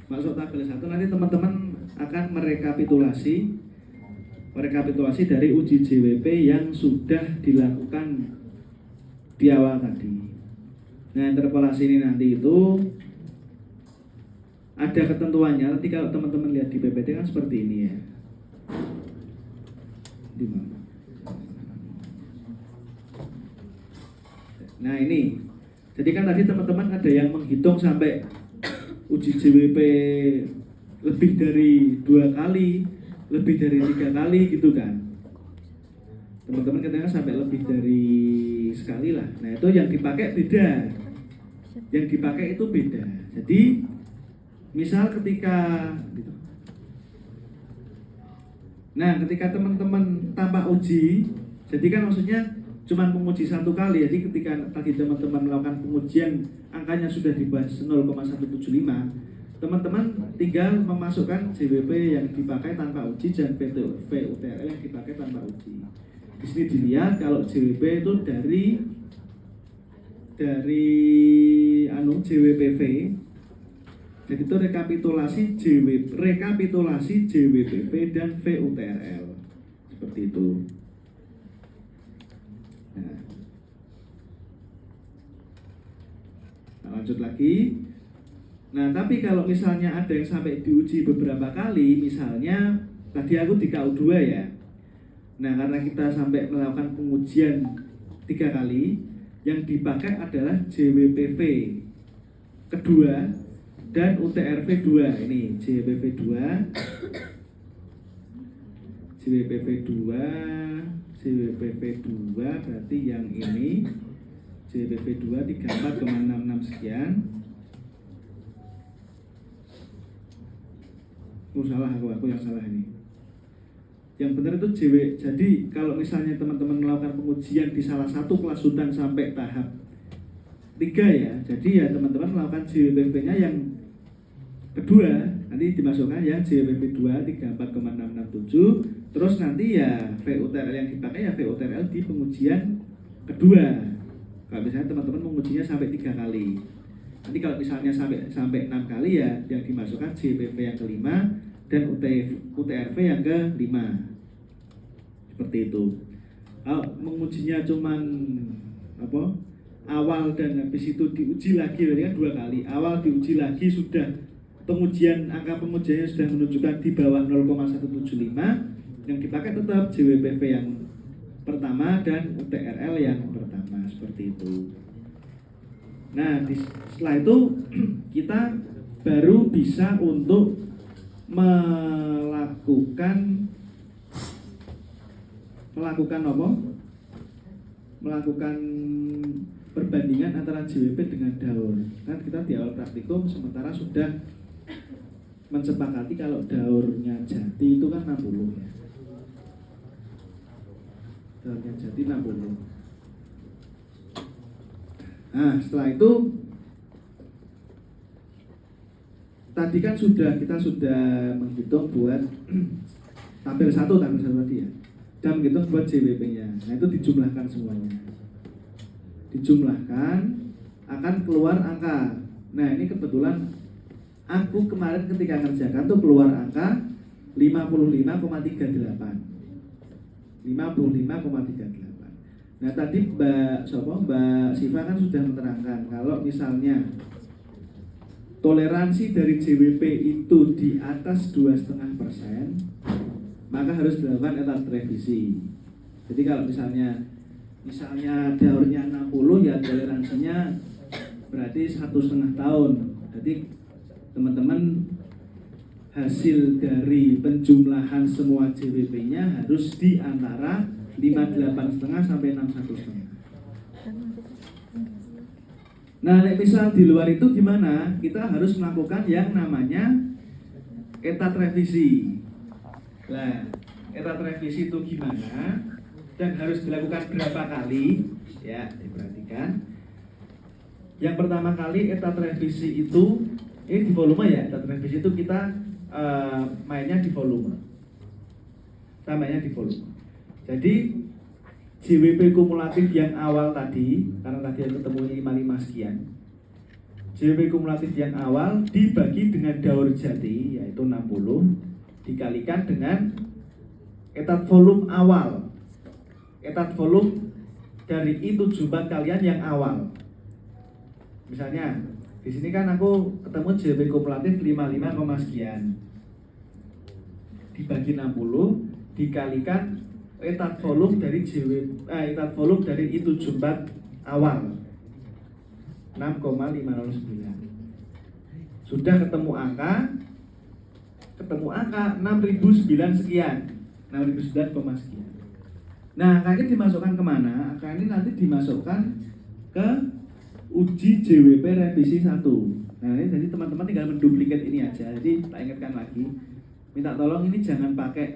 Masuk tabel 1 nanti teman-teman akan merekapitulasi dari uji JWP yang sudah dilakukan di awal tadi. Nah, interpolasi ini nanti itu ada ketentuannya. Nanti kalau teman-teman lihat di PPT kan seperti ini ya. Di mana? Nah ini, jadi kan tadi teman-teman ada yang menghitung sampai uji JWP lebih dari 2 kali, lebih dari 3 kali gitu kan. Teman-teman katanya sampai lebih dari sekali lah. Nah itu yang dipakai beda. Yang dipakai itu beda. Jadi misal ketika gitu. Nah ketika teman-teman tanpa uji, jadi kan maksudnya cuma menguji 1 kali. Jadi ketika tadi teman-teman melakukan pengujian angkanya sudah di bawah 0,175, teman-teman tinggal memasukkan JWP yang dipakai tanpa uji dan VUTRL yang dipakai tanpa uji. Di sini dilihat kalau JWP itu dari JWPV. Jadi itu rekapitulasi JWPV dan VUTRL seperti itu. Nah, lanjut lagi. Nah, tapi kalau misalnya ada yang sampai diuji beberapa kali, misalnya tadi aku di KU2 ya. Nah, karena kita sampai melakukan pengujian 3 kali, yang dipakai adalah JWPV kedua dan UTRV 2. Ini JWPV 2, JWPV 2 berarti yang ini JWPV 2 34,66 sekian. Salah aku yang salah ini. Yang benar itu jadi kalau misalnya teman-teman melakukan pengujian di salah satu kelas Sultan sampai tahap 3 ya, jadi ya teman-teman melakukan JWPV-nya yang kedua, nanti dimasukkan ya JWPV 2 34,667, terus nanti ya VUTRL yang dipakai ya VUTRL di pengujian kedua. Kalau misalnya teman-teman mengujinya sampai 3 kali. Nanti kalau misalnya sampai 6 kali ya yang dimasukkan JWPV yang kelima dan UTRV yang ke-5. Seperti itu. Kalau mengujinya cuman awal dan habis itu diuji lagi, berarti kan 2 kali. Awal diuji lagi sudah angka pengujiannya sudah menunjukkan di bawah 0,175, yang dipakai tetap JWPV yang pertama dan UTRL yang pertama, seperti itu. Nah, setelah itu kita baru bisa untuk melakukan perbandingan antara JWP dengan daur. Kan kita di awal praktikum sementara sudah mensepakati kalau daurnya Jati itu kan 60 ya. Daurnya Jati 60. Nah, setelah itu tadi kan kita sudah menghitung buat tabel 1 tadi ya. Dan menghitung buat JWP-nya. Nah, itu dijumlahkan semuanya. Dijumlahkan akan keluar angka. Nah, ini kebetulan aku kemarin ketika ngerjakan tuh keluar angka 55,38. 55,38. Nah, tadi Mbak Siva kan sudah menerangkan kalau misalnya toleransi dari JWP itu di atas 2,5%, maka harus dilakukan etat revisi. Jadi kalau misalnya daurnya 60 ya toleransinya berarti 1,5 tahun. Jadi teman-teman hasil dari penjumlahan semua JWP-nya harus di antara 58,5 sampai 61,5. Nah, misal di luar itu gimana? Kita harus melakukan yang namanya etat revisi. Nah, etat revisi itu gimana dan harus dilakukan berapa kali? Ya, diperhatikan. Yang pertama kali etat revisi itu ini di volume ya. Etat revisi itu kita mainnya di volume. Mainnya di volume. Jadi JWP kumulatif yang awal tadi, karena tadi ketemu 55 sekian. JWP kumulatif yang awal dibagi dengan daur jati yaitu 60 dikalikan dengan etat volume awal. Etat volume dari I74 kalian yang awal. Misalnya di sini kan aku ketemu JWP kumulatif 55, sekian. Dibagi 60 dikalikan etat volume dari etat volume dari I74 awal 6,509. Sudah ketemu angka 6009 sekian, 6009, sekian. Nah, angka ini dimasukkan kemana? Angka ini nanti dimasukkan ke uji JWP revisi 1. Nah, ini jadi teman-teman tinggal menduplikat ini aja. Jadi tak ingatkan lagi. Minta tolong ini jangan pakai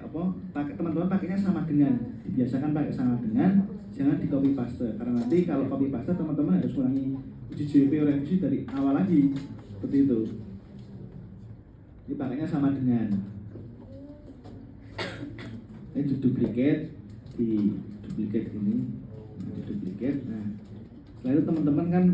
teman-teman pakainya sama dengan, dibiasakan pakai sama dengan, jangan di copy paste karena nanti kalau copy paste teman-teman harus ulangi uji JWP revisi dari awal lagi seperti itu. Ini pakainya sama dengan, ini duplikat ini, duplikat. Nah, setelah itu teman-teman kan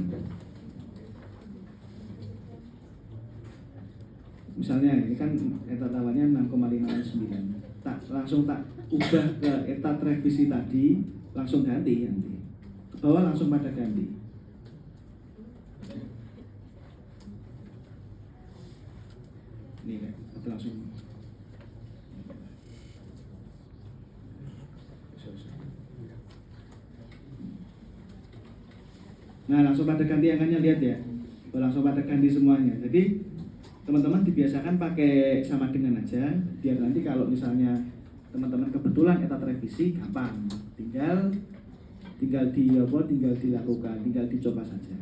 misalnya ini kan etat awalnya 6,509, langsung tak ubah ke etat revisi tadi, langsung ganti nanti ke bawah, langsung pada ganti. Ini kan langsung. Nah, langsung pada ganti angkanya, lihat ya, langsung pada ganti semuanya. Jadi teman-teman dibiasakan pakai sama dengan aja, biar nanti kalau misalnya teman-teman kebetulan etat revisi gampang, tinggal dilakukan, tinggal dicoba saja.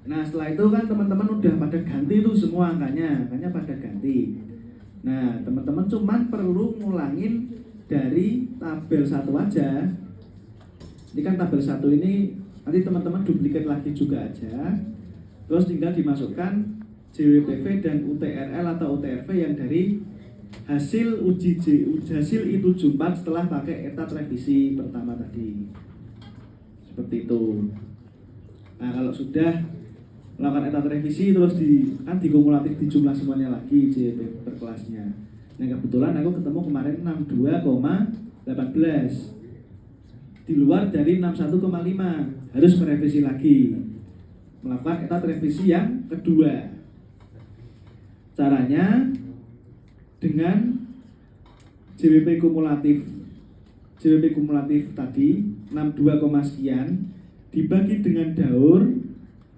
Nah, setelah itu kan teman-teman udah pada ganti tuh semua angkanya pada ganti. Nah, teman-teman cuman perlu ngulangin dari tabel 1 aja. Ini kan tabel 1 ini nanti teman-teman duplikat lagi juga aja. Terus tinggal dimasukkan JWPV dan UTRL atau UTRV yang dari hasil hasil I74 setelah pakai etat revisi pertama tadi. Seperti itu. Nah, kalau sudah melakukan etat revisi terus dikumulatif di jumlah semuanya lagi JWP per kelasnya. Nah, kebetulan aku ketemu kemarin 62,18. Di luar dari 61,5, harus merevisi lagi, melakukan etat revisi yang kedua. Caranya dengan JWP kumulatif tadi 62, sekian dibagi dengan daur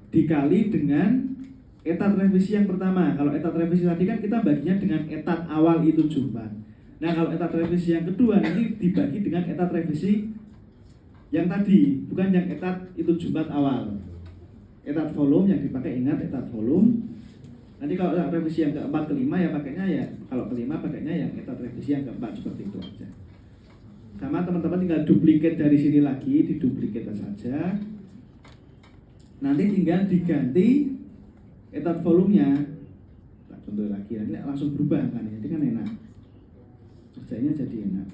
dikali dengan etat revisi yang pertama. Kalau etat revisi tadi kan kita baginya dengan etat awal I74. Nah, kalau etat revisi yang kedua nanti dibagi dengan etat revisi yang tadi, bukan yang etat I74 awal. Etat volume yang dipakai, ingat etat volume. Nanti kalau revisi yang keempat, kelima ya pakainya ya, kalau kelima pakainya yang etat revisi yang keempat, seperti itu aja. Sama teman-teman tinggal duplikat dari sini lagi, diduplikat saja. Nanti tinggal diganti etat volumenya. Nah, contoh lagi, nanti langsung berubah kan, jadi kan enak. Kerjanya jadi enak.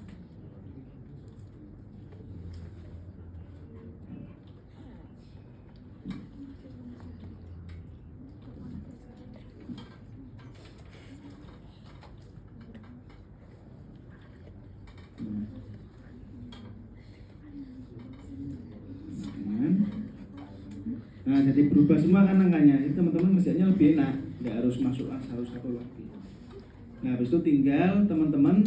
Nah, jadi berubah semua kan angkanya. Itu teman-teman kerjanya lebih enak, nggak harus masuk satu lagi. Nah, habis itu tinggal teman-teman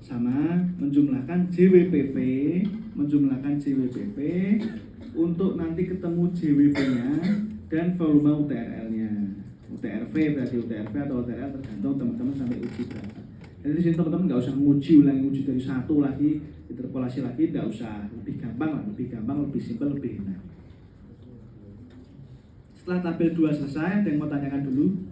sama menjumlahkan JWPV untuk nanti ketemu JWP-nya dan volume UTRL-nya. UTRV berarti UTRV atau UTRL tergantung teman-teman sampai uji berapa. Jadi di sini teman-teman nggak usah uji dari 1 lagi, interpolasi lagi, nggak usah. Lebih gampang, lebih simpel, lebih enak. Setelah tabel 2 selesai, ada yang mau tanyakan dulu?